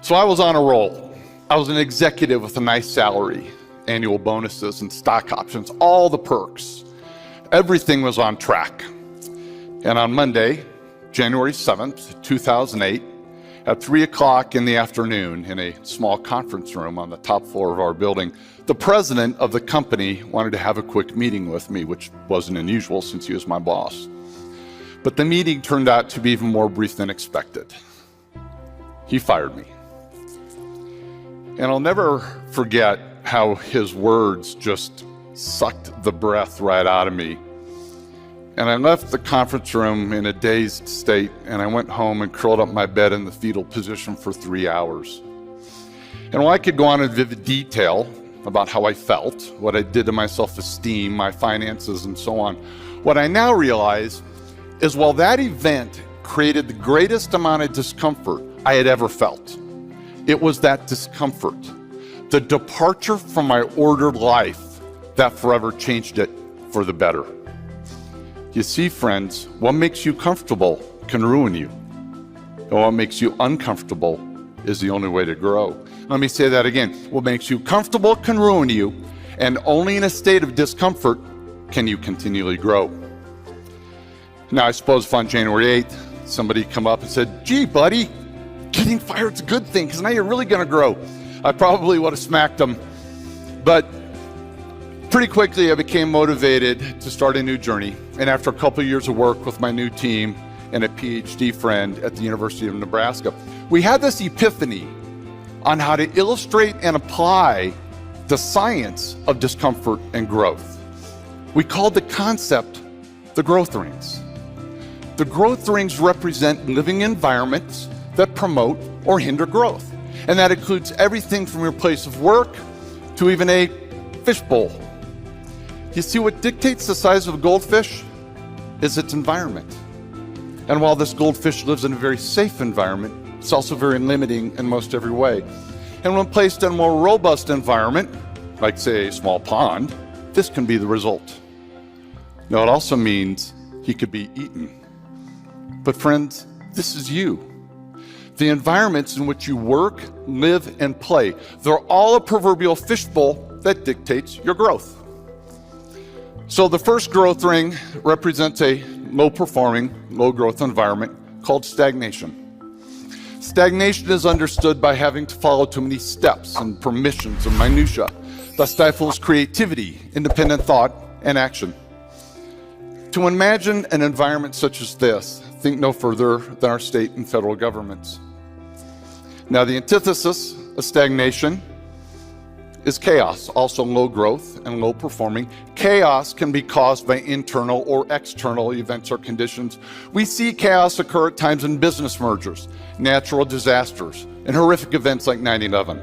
So I was on a roll. I was an executive with a nice salary, annual bonuses and stock options, all the perks. Everything was on track. And on Monday, January 7th, 2008, at 3 o'clock in the afternoon in a small conference room on the top floor of our building, the president of the company wanted to have a quick meeting with me, which wasn't unusual since he was my boss. But the meeting turned out to be even more brief than expected. He fired me. And I'll never forget how his words just sucked the breath right out of me. And I left the conference room in a dazed state, and I went home and curled up in my bed in the fetal position for 3 hours. And while I could go on in vivid detail about how I felt, what I did to my self-esteem, my finances, and so on, what I now realize is while that event created the greatest amount of discomfort I had ever felt, it was that discomfort, the departure from my ordered life, that forever changed it for the better. You see, friends, what makes you comfortable can ruin you. And what makes you uncomfortable is the only way to grow. Let me say that again. What makes you comfortable can ruin you, and only in a state of discomfort can you continually grow. Now, I suppose if on January 8th, somebody come up and said, "Gee, buddy, getting fired's a good thing, because now you're really gonna grow," I probably would have smacked them. But pretty quickly, I became motivated to start a new journey. And after a couple of years of work with my new team and a PhD friend at the University of Nebraska, we had this epiphany on how to illustrate and apply the science of discomfort and growth. We called the concept the growth rings. The growth rings represent living environments that promote or hinder growth. And that includes everything from your place of work to even a fishbowl. You see, what dictates the size of a goldfish is its environment. And while this goldfish lives in a very safe environment, it's also very limiting in most every way. And when placed in a more robust environment, like say a small pond, this can be the result. Now, it also means he could be eaten. But friends, this is you. The environments in which you work, live, and play, they're all a proverbial fishbowl that dictates your growth. So the first growth ring represents a low-performing, low-growth environment called stagnation. Stagnation is understood by having to follow too many steps and permissions and minutia. That stifles creativity, independent thought, and action. To imagine an environment such as this, think no further than our state and federal governments. Now, the antithesis of stagnation is chaos, also low growth and low performing. Chaos can be caused by internal or external events or conditions. We see chaos occur at times in business mergers, natural disasters, and horrific events like 9/11.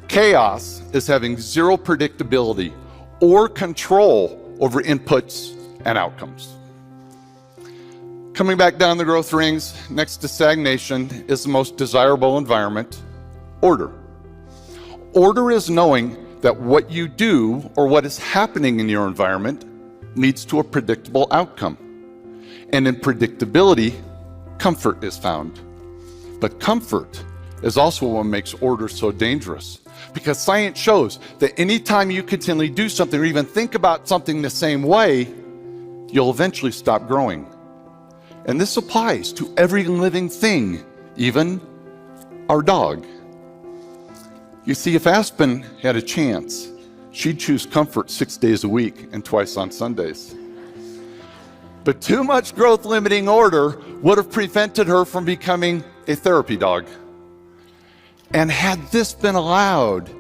Chaos is having zero predictability or control over inputs and outcomes. Coming back down the growth rings, next to stagnation is the most desirable environment, order. Order is knowing that what you do or what is happening in your environment leads to a predictable outcome. And in predictability, comfort is found. But comfort is also what makes order so dangerous, because science shows that anytime you continually do something or even think about something the same way, you'll eventually stop growing. And this applies to every living thing, even our dog. You see, if Aspen had a chance, she'd choose comfort 6 days a week and twice on Sundays. But too much growth-limiting order would have prevented her from becoming a therapy dog. And had this been allowed,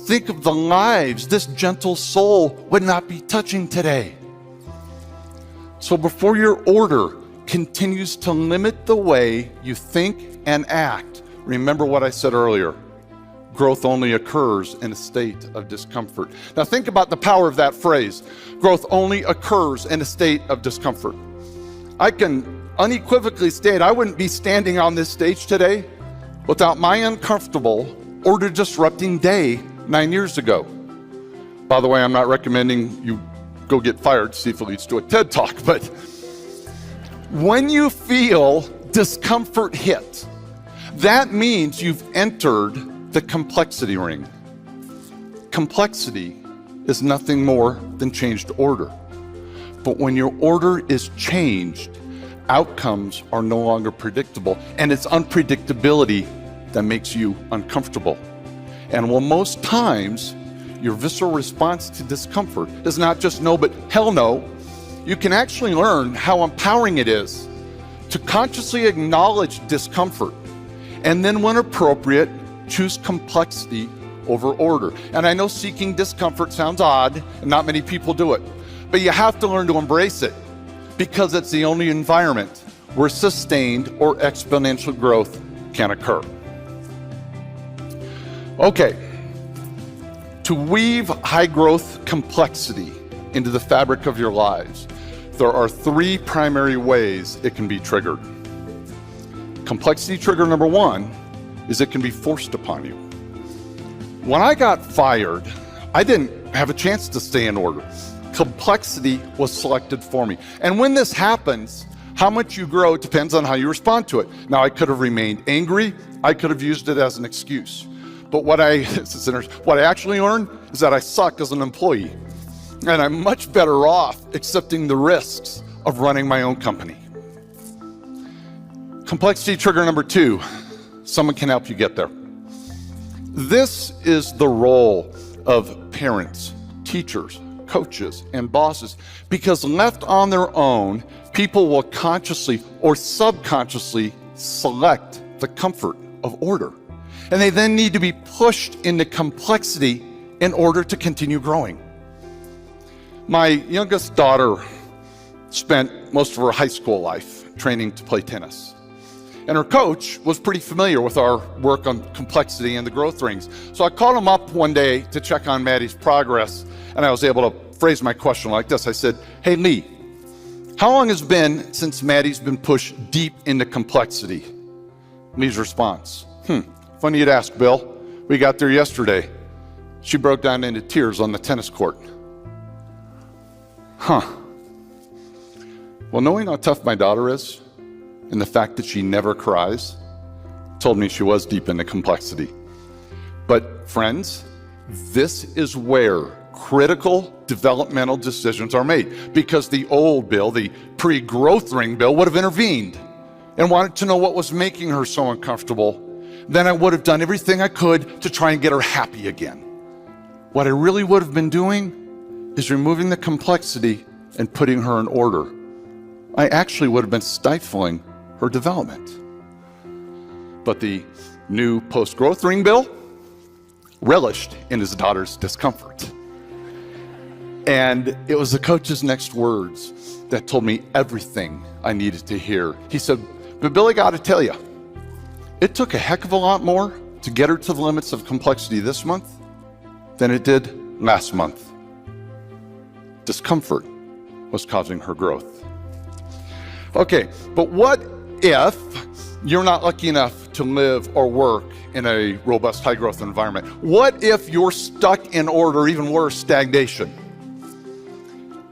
think of the lives this gentle soul would not be touching today. So before your order continues to limit the way you think and act, remember what I said earlier. Growth only occurs in a state of discomfort. Now think about the power of that phrase. Growth only occurs in a state of discomfort. I can unequivocally state I wouldn't be standing on this stage today without my uncomfortable, order-disrupting day 9 years ago. By the way, I'm not recommending you go get fired to see if it leads to a TED Talk, but when you feel discomfort hit, That means you've entered the complexity ring. Complexity is nothing more than changed order. But when your order is changed, outcomes are no longer predictable, and it's unpredictability that makes you uncomfortable. And while most times your visceral response to discomfort is not just no, but hell no, you can actually learn how empowering it is to consciously acknowledge discomfort, and then when appropriate, choose complexity over order. And I know seeking discomfort sounds odd, and not many people do it, but you have to learn to embrace it, because it's the only environment where sustained or exponential growth can occur. Okay, to weave high growth complexity into the fabric of your lives, there are three primary ways it can be triggered. Complexity trigger number one is it can be forced upon you. When I got fired, I didn't have a chance to stay in order. Complexity was selected for me. And when this happens, how much you grow depends on how you respond to it. Now, I could have remained angry. I could have used it as an excuse. But what I actually learned is that I suck as an employee. And I'm much better off accepting the risks of running my own company. Complexity trigger number two, someone can help you get there. This is the role of parents, teachers, coaches, and bosses, because left on their own, people will consciously or subconsciously select the comfort of order. And they then need to be pushed into complexity in order to continue growing. My youngest daughter spent most of her high school life training to play tennis. And her coach was pretty familiar with our work on complexity and the growth rings. So I called him up one day to check on Maddie's progress, and I was able to phrase my question like this. I said, "Hey Lee, how long has it been since Maddie's been pushed deep into complexity?" Lee's response, "Funny you'd ask, Bill. We got there yesterday. She broke down into tears on the tennis court." Well, knowing how tough my daughter is, and the fact that she never cries, told me she was deep into complexity. But friends, this is where critical developmental decisions are made, because the old Bill, the pre-growth ring Bill, would have intervened and wanted to know what was making her so uncomfortable. Then I would have done everything I could to try and get her happy again. What I really would have been doing is removing the complexity and putting her in order. I actually would have been stifling her development. But the new post-growth ring Bill relished in his daughter's discomfort. And it was the coach's next words that told me everything I needed to hear. He said, "But Billy, got to tell you, it took a heck of a lot more to get her to the limits of complexity this month than it did last month." Discomfort was causing her growth. Okay, but what if you're not lucky enough to live or work in a robust high growth environment? What if you're stuck in order, even worse, stagnation?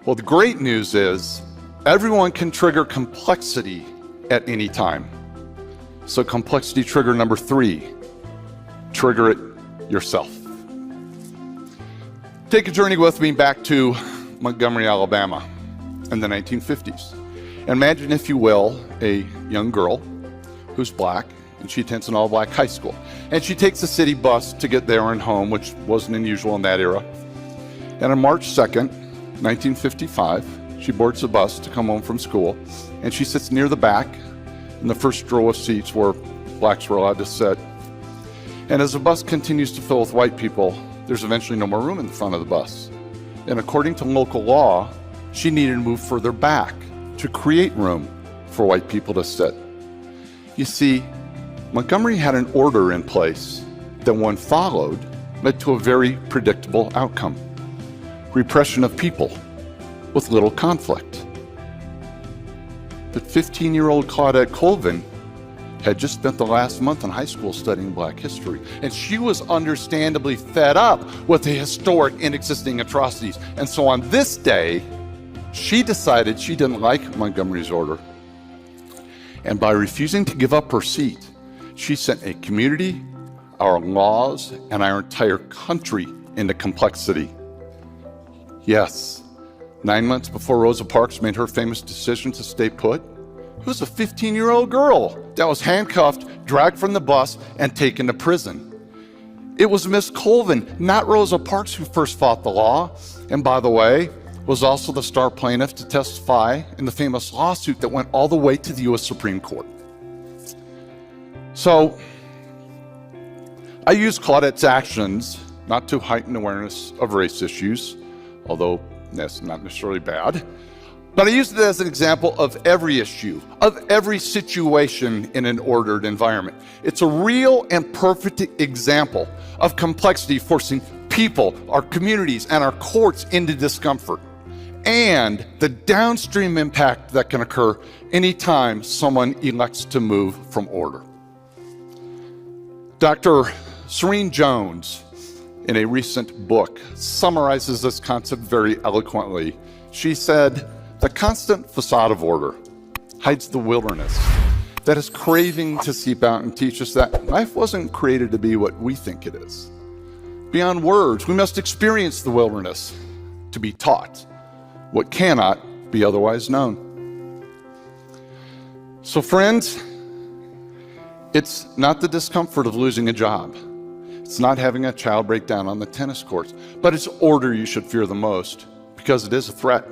Well, the great news is everyone can trigger complexity at any time. So complexity trigger number three, trigger it yourself. Take a journey with me back to Montgomery, Alabama in the 1950s. Imagine, if you will, a young girl who's black, and she attends an all-black high school. And she takes a city bus to get there and home, which wasn't unusual in that era. And on March 2nd, 1955, she boards the bus to come home from school, and she sits near the back in the first row of seats where blacks were allowed to sit. And as the bus continues to fill with white people, there's eventually no more room in the front of the bus. And according to local law, she needed to move further back to create room for white people to sit. You see, Montgomery had an order in place that, when followed, led to a very predictable outcome: repression of people with little conflict. But 15-year-old Claudette Colvin had just spent the last month in high school studying Black history, and she was understandably fed up with the historic and existing atrocities. And so on this day, she decided she didn't like Montgomery's order. And by refusing to give up her seat, She sent a community, our laws, and our entire country into complexity. Yes, 9 months before Rosa Parks made her famous decision to stay put, it was a 15-year-old girl that was handcuffed, dragged from the bus, and taken to prison. It was Miss Colvin, not Rosa Parks, who first fought the law, and by the way, was also the star plaintiff to testify in the famous lawsuit that went all the way to the U.S. Supreme Court. So, I use Claudette's actions not to heighten awareness of race issues, although that's not necessarily bad, but I use it as an example of every issue, of every situation in an ordered environment. It's a real and perfect example of complexity forcing people, our communities, and our courts into discomfort, and the downstream impact that can occur anytime someone elects to move from order. Dr. Serene Jones, in a recent book, summarizes this concept very eloquently. She said, "The constant facade of order hides the wilderness that is craving to seep out and teach us that life wasn't created to be what we think it is. Beyond words, we must experience the wilderness to be taught what cannot be otherwise known." So friends, it's not the discomfort of losing a job. It's not having a child break down on the tennis courts, but it's order you should fear the most, because it is a threat.